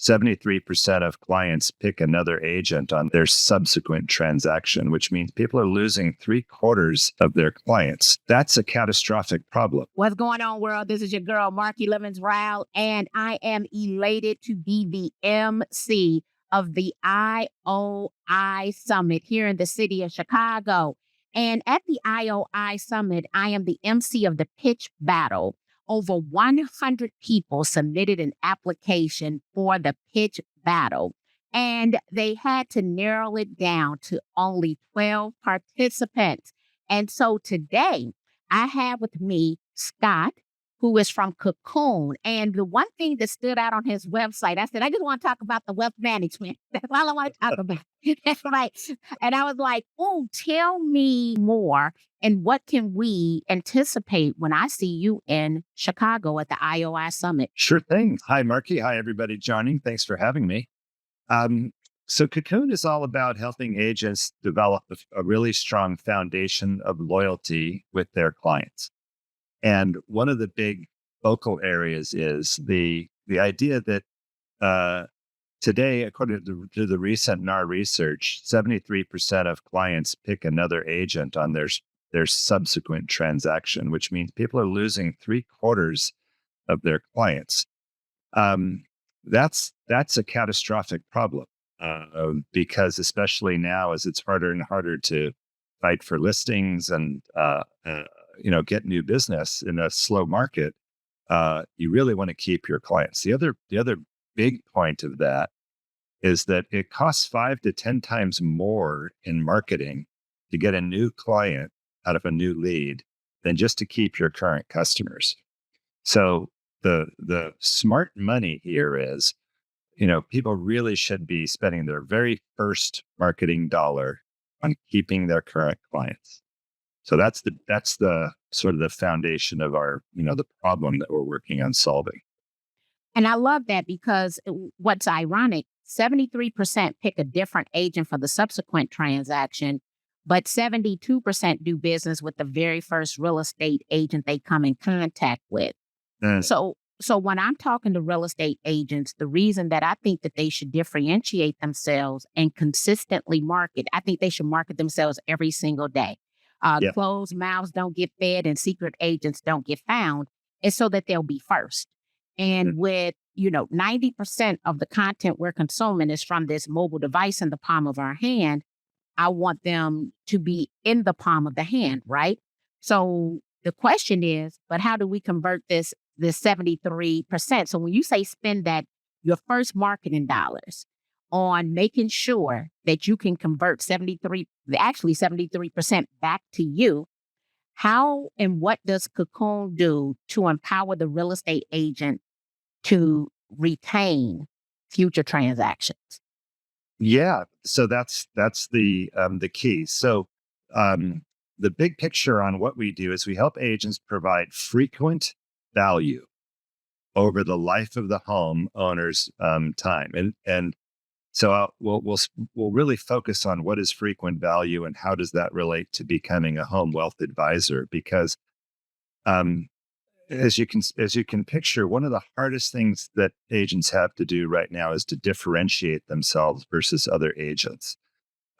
73% of clients pick another agent on their subsequent transaction, which means people are losing 3/4 of their clients. That's a catastrophic problem. What's going on, world? This is your girl, Marky Lemons-Ryhal, and I am elated to be the MC of the IOI Summit here in the city of Chicago. And at the IOI Summit, I am the MC of the pitch battle. Over 100 people submitted an application for the pitch battle, and they had to narrow it down to only 12 participants. And so today, I have with me Scott, who is from Kukun. And the one thing that stood out on his website, I said, I just want to talk about the wealth management. That's all I want to talk about. That's right. And I was like, oh, tell me more. And what can we anticipate when I see you in Chicago at the IOI Summit? Sure thing. Hi, Marky. Hi, everybody joining. Thanks for having me. So Cocoon is all about helping agents develop a really strong foundation of loyalty with their clients. And one of the big focal areas is the idea that today, according to the recent NAR research, 73% of clients pick another agent on their subsequent transaction, which means people are losing 3/4 of their clients. That's a catastrophic problem because especially now, as it's harder and harder to fight for listings and get new business in a slow market, you really want to keep your clients. The other big point of that is that it costs 5 to 10 times more in marketing to get a new client out of a new lead than just to keep your current customers. So the smart money here is, people really should be spending their very first marketing dollar on keeping their current clients. So that's the sort of the foundation of our, the problem that we're working on solving. And I love that because what's ironic, 73% pick a different agent for the subsequent transaction, but 72% do business with the very first real estate agent they come in contact with. So when I'm talking to real estate agents, the reason that I think that they should differentiate themselves and consistently market, I think they should market themselves every single day. Closed mouths don't get fed and secret agents don't get found, is so that they'll be first. And with, 90% of the content we're consuming is from this mobile device in the palm of our hand, I want them to be in the palm of the hand, right? So the question is, but how do we convert this 73%? So when you say spend your first marketing dollars on making sure that you can convert 73% back to you, how and what does Cocoon do to empower the real estate agent to retain future transactions? Yeah, so that's the key. So the big picture on what we do is we help agents provide frequent value over the life of the home owner's time, and so we'll really focus on what is frequent value and how does that relate to becoming a home wealth advisor, because as you can picture, one of the hardest things that agents have to do right now is to differentiate themselves versus other agents.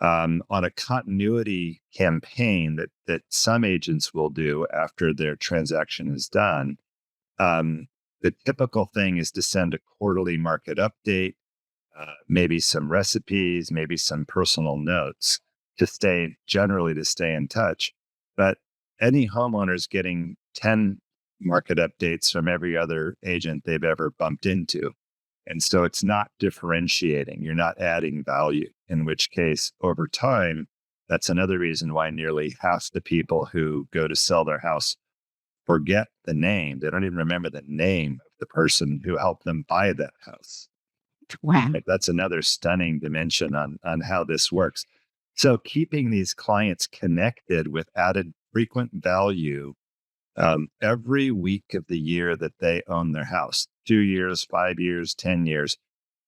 On a continuity campaign that some agents will do after their transaction is done, the typical thing is to send a quarterly market update, maybe some recipes, maybe some personal notes to stay in touch. But any homeowner's getting 10 market updates from every other agent they've ever bumped into. And so it's not differentiating. You're not adding value, in which case, over time, that's another reason why nearly half the people who go to sell their house forget the name. They don't even remember the name of the person who helped them buy that house. Wow. That's another stunning dimension on how this works. So keeping these clients connected with added frequent value every week of the year that they own their house, 2 years, 5 years, 10 years.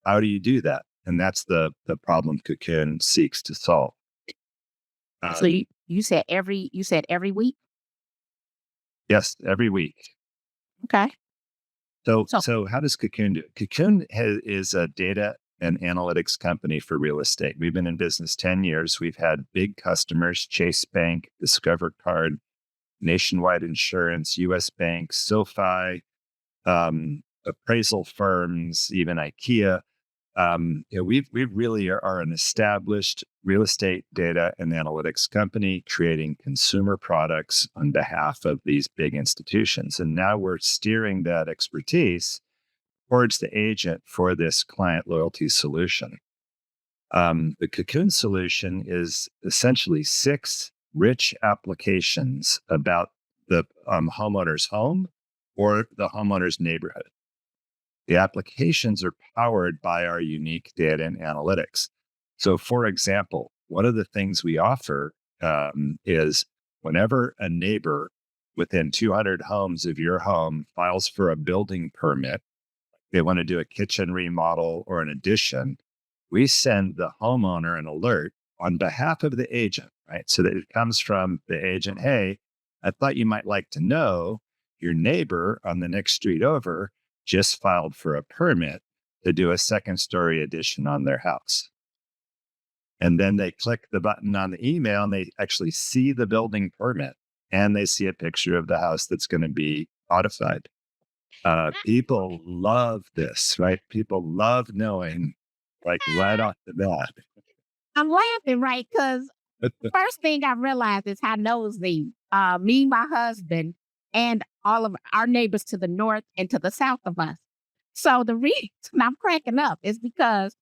How do you do that? And that's the problem Kukun seeks to solve. So you said every week? Yes, every week. Okay. So, So so how does Cocoon do it? Is a data and analytics company for real estate. We've been in business 10 years. We've had big customers, Chase Bank, Discover Card, Nationwide Insurance, US Bank, SoFi, appraisal firms, even IKEA. We really are an established real estate data and analytics company creating consumer products on behalf of these big institutions. And now we're steering that expertise towards the agent for this client loyalty solution. The Cocoon solution is essentially 6 rich applications about the homeowner's home or the homeowner's neighborhood. The applications are powered by our unique data and analytics. So, for example, one of the things we offer is whenever a neighbor within 200 homes of your home files for a building permit, they want to do a kitchen remodel or an addition, we send the homeowner an alert on behalf of the agent, right? So that it comes from the agent, hey, I thought you might like to know your neighbor on the next street over just filed for a permit to do a second story addition on their house. And then they click the button on the email and they actually see the building permit and they see a picture of the house that's going to be modified. People love this, right? People love knowing, like right off the bat. I'm laughing, right? Because first thing I realized is how nosy me, my husband, and all of our neighbors to the north and to the south of us. So the reason I'm cracking up is because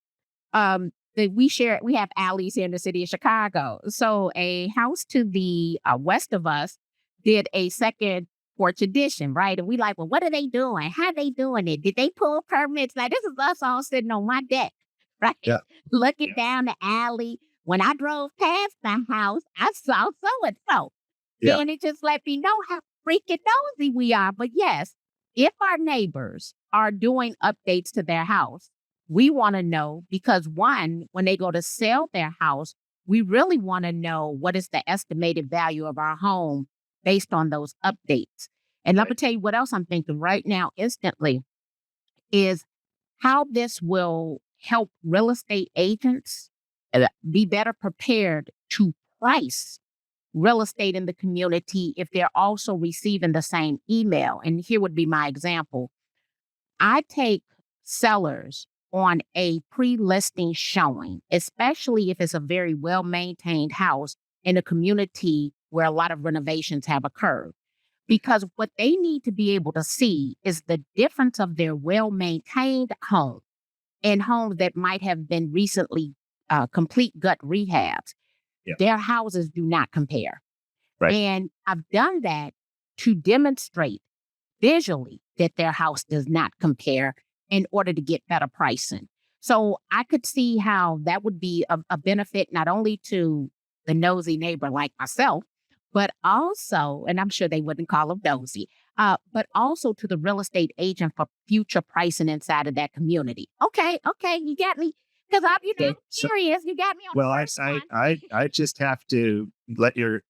that we have alleys here in the city of Chicago. So a house to the west of us did a second porch addition, right? And we like, well, what are they doing? How they doing it? Did they pull permits? Now this is us all sitting on my deck, right? Yeah. Looking Yeah. down the alley. When I drove past the house, I saw so and so. Yeah. Then it just let me know how freaking nosy we are. But yes, if our neighbors are doing updates to their house, we want to know because one, when they go to sell their house, we really want to know what is the estimated value of our home based on those updates. And let me Right. tell you what else I'm thinking right now instantly is how this will help real estate agents be better prepared to price real estate in the community if they're also receiving the same email. And here would be my example. I take sellers on a pre-listing showing, especially if it's a very well-maintained house in a community where a lot of renovations have occurred. Because what they need to be able to see is the difference of their well-maintained home and homes that might have been recently complete gut rehabs. Yeah. Their houses do not compare. Right. And I've done that to demonstrate visually that their house does not compare in order to get better pricing. So I could see how that would be a benefit not only to the nosy neighbor like myself, but also, and I'm sure they wouldn't call them nosy, but also to the real estate agent for future pricing inside of that community. Okay, you got me. Because I'm Okay. So, curious. You got me on well, the I, first I, one. I just have to let your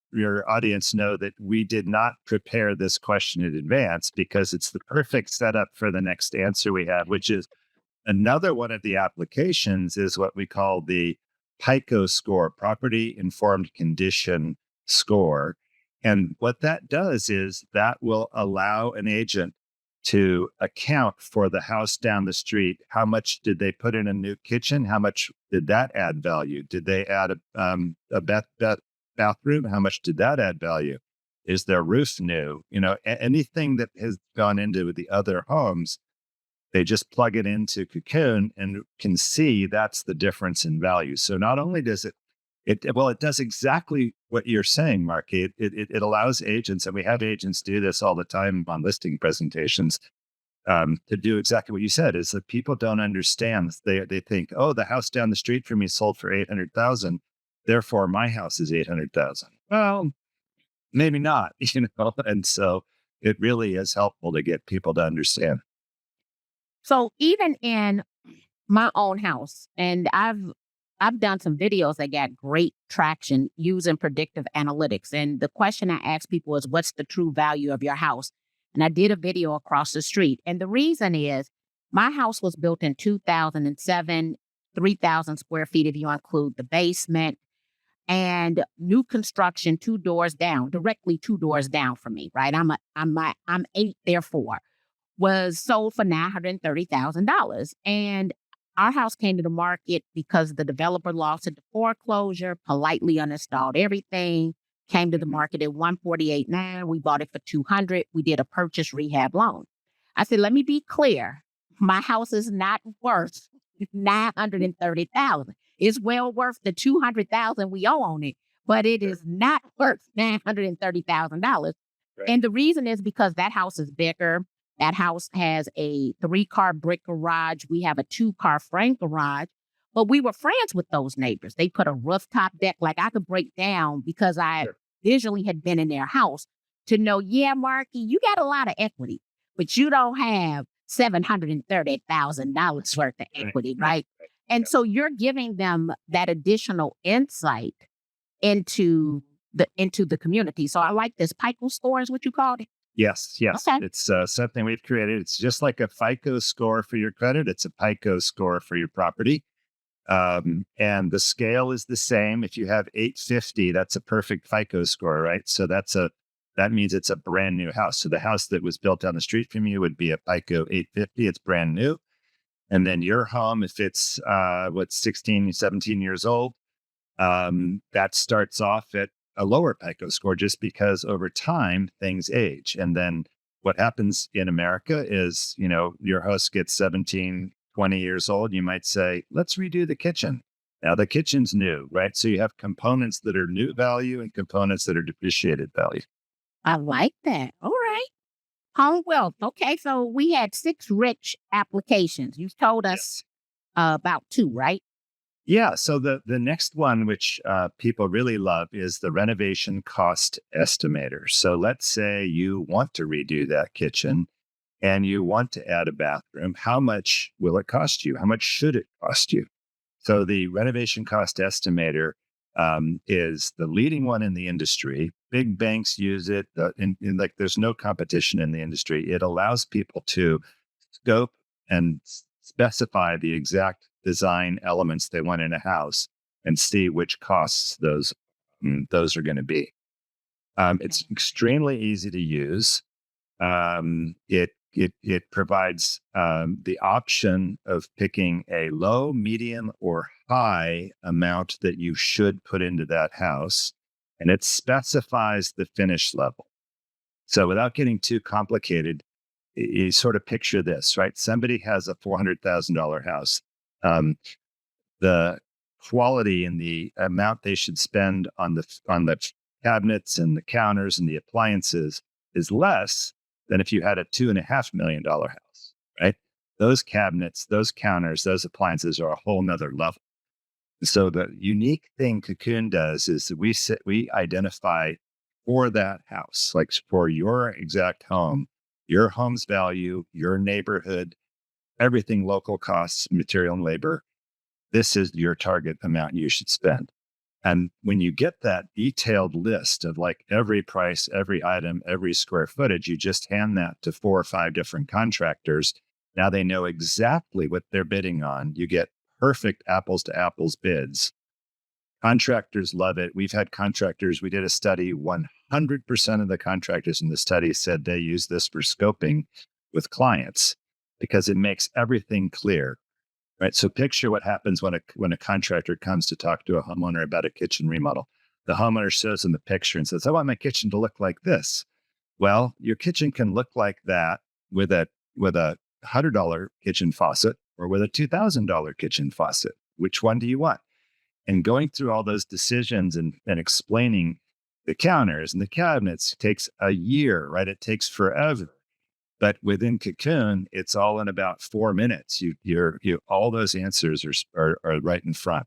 audience know that we did not prepare this question in advance because it's the perfect setup for the next answer we have, which is another one of the applications is what we call the PICO score, Property Informed Condition Score. And what that does is that will allow an agent to account for the house down the street. How much did they put in a new kitchen? How much did that add value? Did they add a bathroom? How much did that add value? Is their roof new? Anything that has gone into the other homes, they just plug it into Cocoon and can see that's the difference in value. So not only does it does exactly what you're saying, Mark. It allows agents, and we have agents do this all the time on listing presentations, to do exactly what you said. Is that people don't understand. They think, oh, the house down the street from me sold for 800,000, therefore my house is 800,000. Well, maybe not, And so it really is helpful to get people to understand. So even in my own house, and I've done some videos that got great traction using predictive analytics. And the question I ask people is, what's the true value of your house? And I did a video across the street. And the reason is my house was built in 2007, 3,000 square feet if you include the basement, and new construction 2 doors down, directly 2 doors down from me, right? I'm 8, therefore, was sold for $930,000. And our house came to the market because the developer lost it to foreclosure, politely uninstalled everything, came to the market at 148.9. We bought it for 200. We did a purchase rehab loan. I said, let me be clear. My house is not worth 930,000. It's well worth the 200,000 we owe on it, but it is not worth $930,000. Right. And the reason is because that house is bigger. That house has a 3-car brick garage. We have a 2-car frame garage. But we were friends with those neighbors. They put a rooftop deck. Like I could break down because I Sure. visually had been in their house to know, yeah, Marky, you got a lot of equity, but you don't have $730,000 worth of equity, right? And so you're giving them that additional insight into the community. So I like this FICO score is what you called it. Yes. Okay. It's something we've created. It's just like a FICO score for your credit. It's a FICO score for your property. And the scale is the same. If you have 850, that's a perfect FICO score, right? So that means it's a brand new house. So the house that was built down the street from you would be a FICO 850. It's brand new. And then your home, if it's 16, 17 years old, that starts off at a lower FICO score just because over time things age. And then what happens in America is, your house gets 17, 20 years old. You might say, let's redo the kitchen. Now the kitchen's new, right? So you have components that are new value and components that are depreciated value. I like that. All right. Home wealth. Okay. So we had 6 rich applications. You told us about 2, right? Yeah. So the next one, which people really love, is the renovation cost estimator. So let's say you want to redo that kitchen and you want to add a bathroom. How much will it cost you? How much should it cost you? So the renovation cost estimator is the leading one in the industry. Big banks use it. Like there's no competition in the industry. It allows people to scope and specify the exact design elements they want in a house and see which costs those are going to be. It's extremely easy to use. It provides the option of picking a low, medium, or high amount that you should put into that house, and it specifies the finish level. So without getting too complicated, you sort of picture this, right? Somebody has a $400,000 house. The quality and the amount they should spend on the cabinets and the counters and the appliances is less than if you had a $2.5 million house, right? Those cabinets, those counters, those appliances are a whole nother level. So the unique thing Kukun does is that we identify for that house, like for your exact home, your home's value, your neighborhood, everything, local costs, material and labor. This is your target amount you should spend. And when you get that detailed list of like every price, every item, every square footage, you just hand that to 4 or 5 different contractors. Now they know exactly what they're bidding on. You get perfect apples to apples bids. Contractors love it. We've had contractors, we did a study, 100% of the contractors in the study said they use this for scoping with clients because it makes everything clear. Right. So picture what happens when a contractor comes to talk to a homeowner about a kitchen remodel. The homeowner shows them the picture and says, I want my kitchen to look like this. Well, your kitchen can look like that with a $100 kitchen faucet or with a $2,000 kitchen faucet. Which one do you want? And going through all those decisions and explaining the counters and the cabinets takes a year, right? It takes forever. But within Kukun, it's all in about 4 minutes. All those answers are right in front.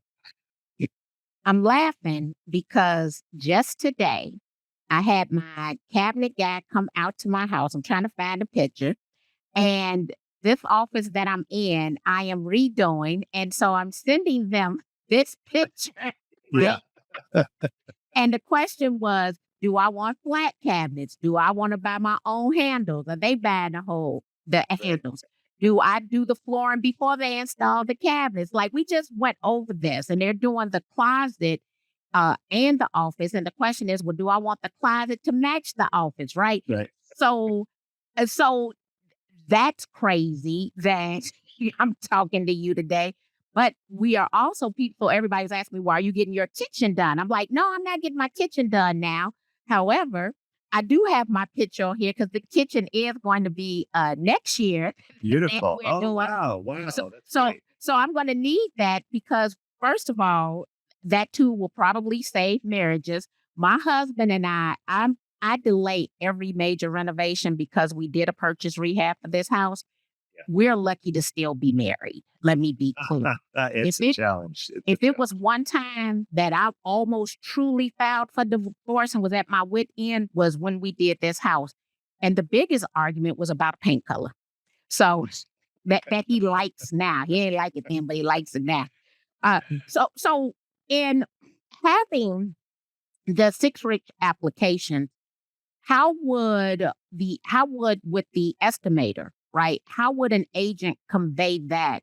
I'm laughing because just today I had my cabinet guy come out to my house. I'm trying to find a picture. And this office that I'm in, I am redoing. And so I'm sending them this picture. Yeah. And the question was, Do I want flat cabinets? Do I want to buy my own handles? Are they buying the Right. handles? Do I do the flooring before they install the cabinets? Like we just went over this and they're doing the closet and the office. And the question is, well, do I want the closet to match the office? Right. Right. So, so that's crazy that I'm talking to you today. But we are also people, everybody's asking me, why are you getting your kitchen done? I'm like, no, I'm not getting my kitchen done now. However, I do have my picture on here because the kitchen is going to be next year that Beautiful. we're Oh, doing. wow. Wow. That's So, great. so I'm going to need that because first of all, that too will probably save marriages. My husband and I delay every major renovation because we did a purchase rehab for this house. We're lucky to still be married. Let me be clear. If It's a it challenge. It's a if it challenge. was one time that I almost truly filed for divorce and was at my wit end was when we did this house. And the biggest argument was about paint color. So that he likes now. He ain't like it then, but he likes it now. So in having the six rich application, how would with the estimator, right? How would an agent convey that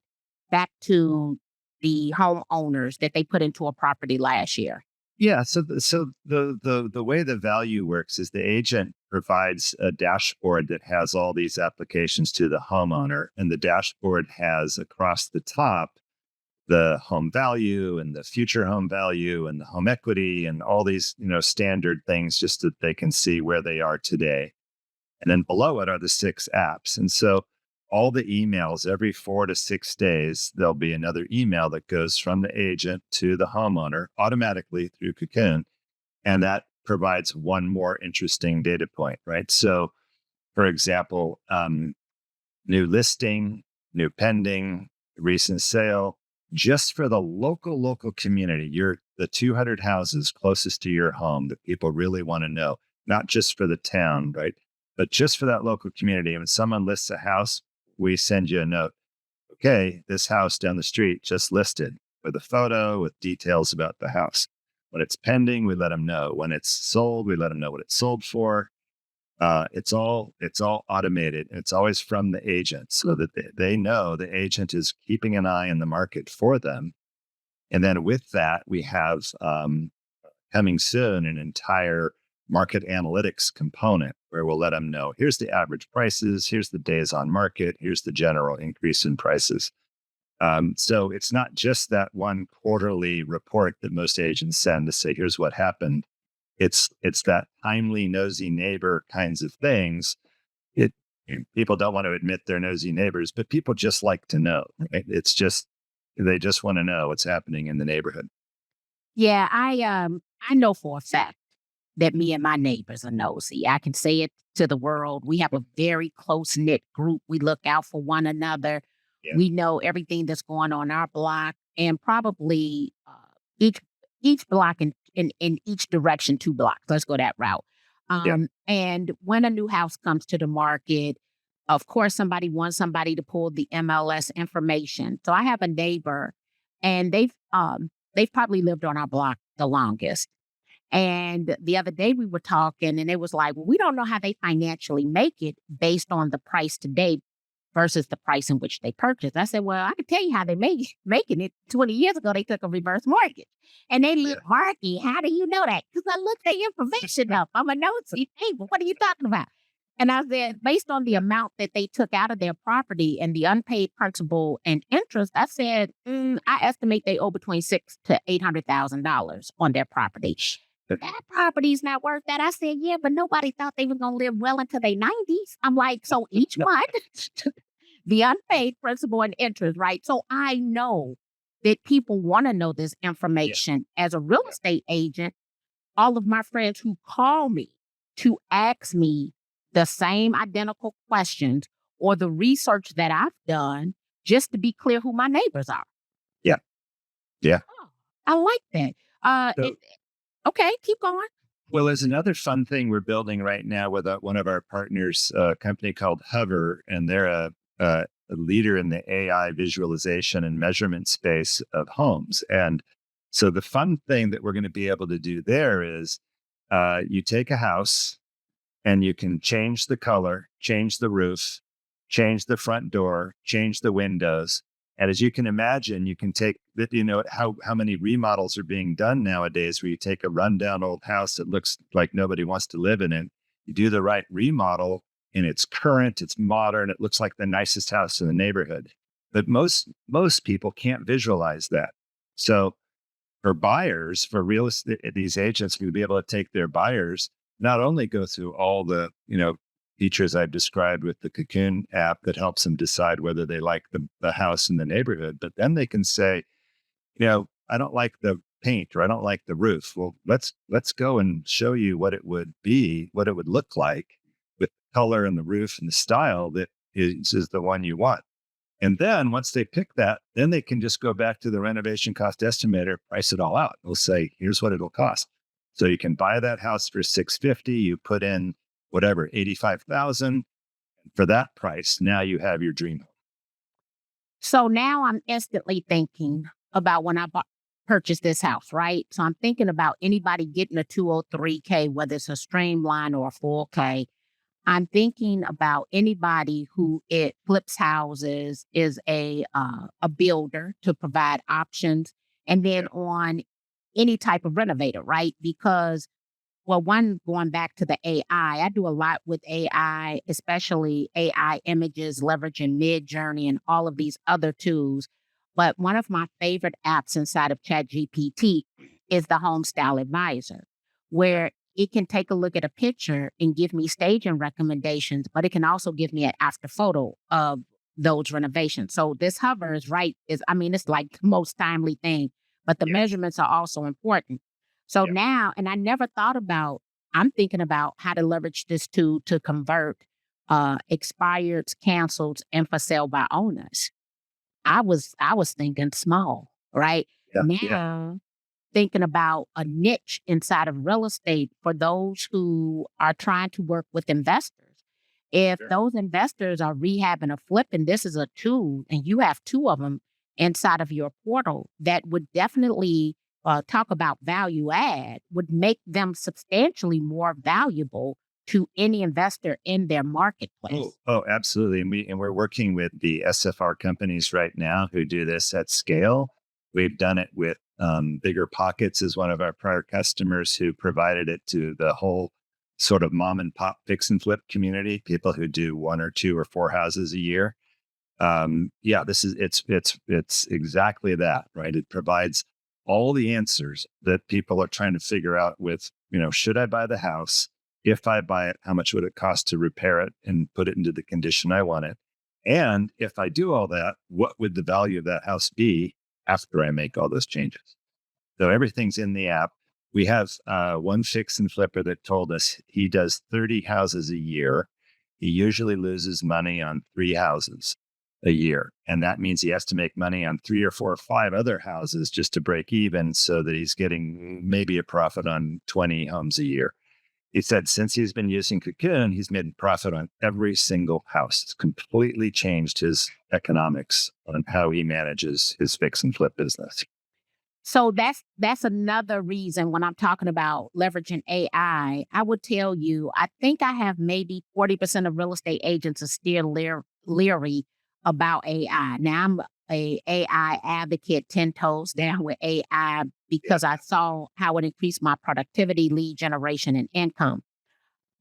back to the homeowners that they put into a property last year? Yeah. So the way the value works is the agent provides a dashboard that has all these applications to the homeowner, and the dashboard has across the top the home value and the future home value and the home equity and all these standard things just that they can see where they are today. And then below it are the six apps. And so all the emails every 4 to 6 days, there'll be another email that goes from the agent to the homeowner automatically through Cocoon. And that provides one more interesting data point, right? So, for example, new listing, new pending, recent sale, just for the local community, the 200 houses closest to your home that people really want to know, not just for the town, right? But just for that local community. When someone lists a house, we send you a note. Okay, this house down the street just listed with a photo with details about the house. When it's pending, we let them know. When it's sold, we let them know what it's sold for. It's all automated, and it's always from the agent, so that they know the agent is keeping an eye on the market for them. And then with that, we have coming soon an entire market analytics component where we'll let them know here's the average prices, here's the days on market, here's the general increase in prices. So it's not just that one quarterly report that most agents send to say here's what happened. It's that timely, nosy neighbor kinds of things. It People don't want to admit they're nosy neighbors, but people just like to know. Right? It's just they just want to know what's happening in the neighborhood. Yeah, I know for a fact that me and my neighbors are nosy. I can say it to the world. We have a very close knit group. We look out for one another. Yeah, We know everything that's going on our block, and probably each each block in each direction, 2 blocks. Let's go that route. yeah, And when a new house comes to the market, of course, somebody wants somebody to pull the MLS information. So I have a neighbor, and they've probably lived on our block the longest. And the other day we were talking, and it was like, well, we don't know how they financially make it based on the price today versus the price in which they purchased. I said, well, I can tell you how they making it. 20 years ago, they took a reverse mortgage. And they yeah, look, Marky, how do you know that? Because I looked the information up. I'm a nosy neighbor. What are you talking about? And I said, based on the amount that they took out of their property and the unpaid principal and interest, I said, I estimate they owe between $600,000 to $800,000 on their property. That property's not worth that. I said, yeah, but nobody thought they were going to live well into their 90s. I'm like, so each month, the unpaid principal and interest, right? So I know that people want to know this yeah, information. As a real estate agent, all of my friends who call me to ask me the same identical questions or the research that I've done just to be clear who my neighbors are. yeah, yeah. Oh, I like that. So, Okay, keep going. well, there's another fun thing we're building right now with one of our partners, a company called Hover, and they're a leader in the AI visualization and measurement space of homes. And so the fun thing that we're going to be able to do there is You take a house and you can change the color, change the roof, change the front door, change the windows. And as you can imagine, you can take that, how many remodels are being done nowadays where you take a rundown old house that looks like nobody wants to live in it. You do the right remodel and it's current, it's modern, it looks like the nicest house in the neighborhood. But most people can't visualize that. So for buyers, for real estate, these agents will be able to take their buyers, not only go through all the, features I've described with the Cocoon app that helps them decide whether they like the house in the neighborhood, but then they can say, I don't like the paint or I don't like the roof. Well, let's go and show you what it would be, what it would look like with the color and the roof and the style that is the one you want. And then once they pick that, then they can just go back to the renovation cost estimator, price it all out. They'll say, here's what it'll cost. So you can buy that house for $650. You put in whatever, 85,000 for that price. Now you have your dream home. So now I'm instantly thinking about when I purchased this house, right? So I'm thinking about anybody getting a 203K, whether it's a streamline or a full K. I'm thinking about anybody who it flips houses, is a builder to provide options, and then on any type of renovator, right? Because one, going back to the AI, I do a lot with AI, especially AI images, leveraging Mid-Journey and all of these other tools. But one of my favorite apps inside of ChatGPT is the Home Style Advisor, where it can take a look at a picture and give me staging recommendations, but it can also give me an after photo of those renovations. So this hover is it's like the most timely thing, but the measurements are also important. So now, and I never thought about, I'm thinking about how to leverage this tool to convert expired, canceled, and for sale by owners. I was thinking small, right? Now thinking about a niche inside of real estate for those who are trying to work with investors. If those investors are rehabbing or flipping, this is a tool, and you have two of them inside of your portal that would definitely talk about value add, would make them substantially more valuable to any investor in their marketplace. Oh, absolutely. And we're working with the SFR companies right now who do this at scale. We've done it with Bigger Pockets is one of our prior customers who provided it to the whole sort of mom and pop fix and flip community, people who do one or two or four houses a year. It's exactly that, right? It provides all the answers that people are trying to figure out with, should I buy the house? If I buy it, how much would it cost to repair it and put it into the condition I want it? And if I do all that, what would the value of that house be after I make all those changes? So everything's in the app. We have one fix and flipper that told us he does 30 houses a year. He usually loses money on 3 houses a year. And that means he has to make money on 3 or 4 or 5 other houses just to break even, so that he's getting maybe a profit on 20 homes a year. He said since he's been using Cocoon, he's made profit on every single house. It's completely changed his economics on how he manages his fix and flip business. So that's another reason when I'm talking about leveraging AI, I would tell you, I think I have maybe 40% of real estate agents are still leery about AI. Now I'm a AI advocate, 10 toes down with AI, because I saw how it increased my productivity, lead generation, and income.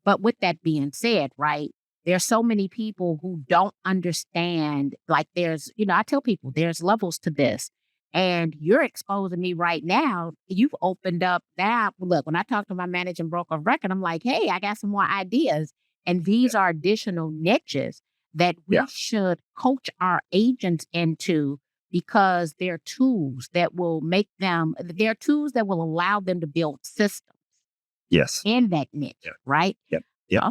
But with that being said, right, there's so many people who don't understand, like I tell people there's levels to this. And you're exposing me right now. You've opened up that. Look, when I talk to my managing broker of record, I'm like, hey, I got some more ideas. And these are additional niches that we should coach our agents into, because they're tools that will they're tools that will allow them to build systems in that niche, right? Yep. Yep.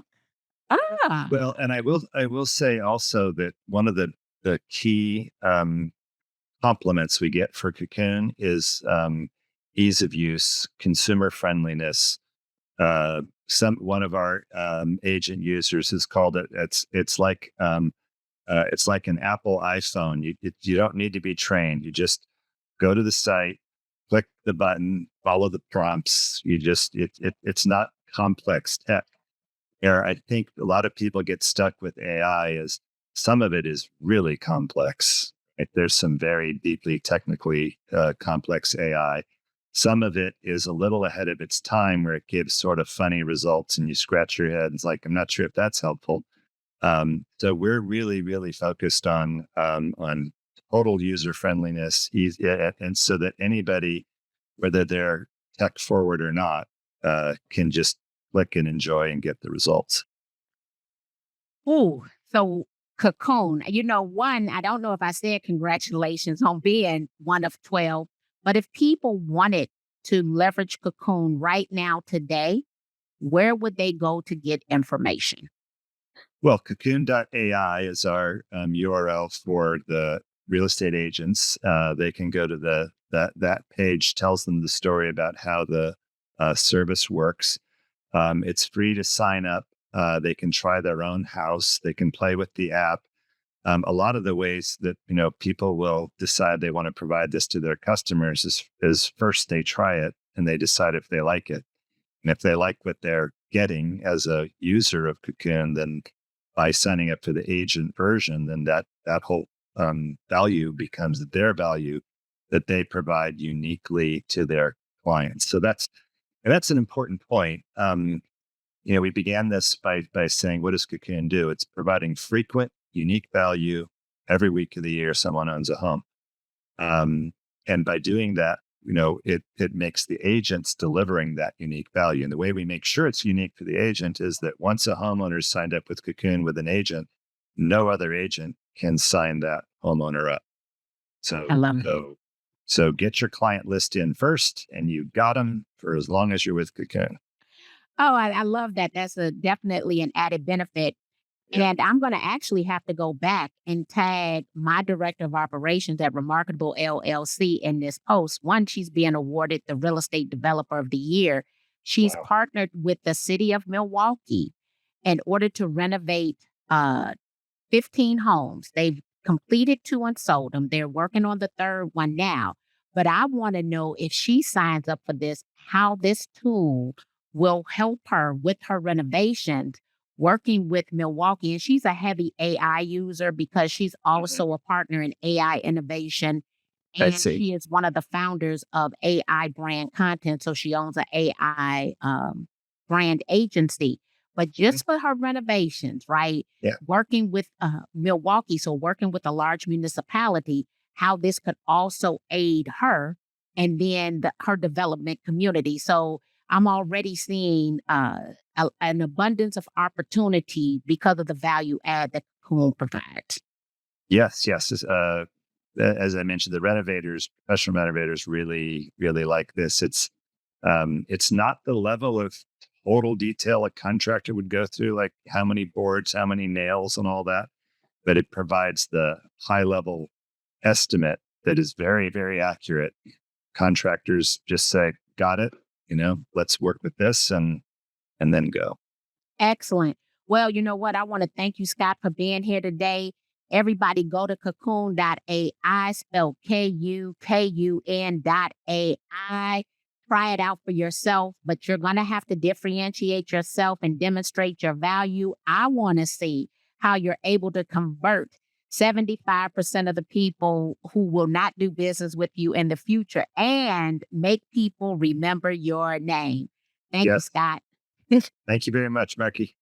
Ah. Well, and I will say also that one of the key compliments we get for Cocoon is ease of use, consumer friendliness. One of our agent users has called it. It's like an Apple iPhone. You don't need to be trained. You just go to the site, click the button, follow the prompts. It's not complex tech. Where I think a lot of people get stuck with AI is some of it is really complex. Right? There's some very deeply technically complex AI. Some of it is a little ahead of its time where it gives sort of funny results and you scratch your head and it's like, I'm not sure if that's helpful. So we're really, really focused on total user friendliness, and so that anybody, whether they're tech forward or not, can just click and enjoy and get the results. Ooh, so Cocoon, one, I don't know if I said congratulations on being one of 12, but if people wanted to leverage Cocoon right now today, where would they go to get information? Well, cocoon.ai is our URL for the real estate agents. They can go to that page tells them the story about how the service works. It's free to sign up. They can try their own house. They can play with the app. A lot of the ways that people will decide they want to provide this to their customers is first they try it and they decide if they like it. And if they like what they're getting as a user of Cocoon, then by signing up for the agent version, then that whole value becomes their value that they provide uniquely to their clients. So that's an important point. We began this by saying, what does Cocoon do? It's providing frequent, unique value every week of the year someone owns a home. And by doing that, it makes the agents delivering that unique value. And the way we make sure it's unique for the agent is that once a homeowner is signed up with Cocoon with an agent, no other agent can sign that homeowner up. I So, love it. so, so get your client list in first, and you got them for as long as you're with Cocoon. Oh, I love that. That's definitely an added benefit. Yeah. And I'm going to actually have to go back and tag my director of operations at Remarkable LLC in this post. One, she's being awarded the Real Estate Developer of the Year. She's Wow. partnered with the city of Milwaukee in order to renovate uh, 15 homes. They've completed 2 and sold them. They're working on the third one now. But I want to know if she signs up for this, how this tool will help her with her renovations working with Milwaukee. And she's a heavy AI user because she's Mhm. also a partner in AI innovation. I And see. she is one of the founders of AI Brand Content. So she owns an AI brand agency. But Mhm. just for her renovations, right? Yeah. Working with Milwaukee, so working with a large municipality, how this could also aid her and then her development community. So I'm already seeing an abundance of opportunity because of the value add that Cocoon provides. Yes. Yes. As I mentioned, the renovators, professional renovators, really, really like this. It's not the level of total detail a contractor would go through, like how many boards, how many nails, and all that, but it provides the high level estimate that is very, very accurate. Contractors just say, "Got it," let's work with this, and then go. Excellent. Well, you know what? I want to thank you, Scott, for being here today. Everybody go to cocoon.ai, spelled KUKUN.ai. Try it out for yourself, but you're going to have to differentiate yourself and demonstrate your value. I want to see how you're able to convert 75% of the people who will not do business with you in the future and make people remember your name. Thank you, Yes. Scott. Thank you very much, Marky.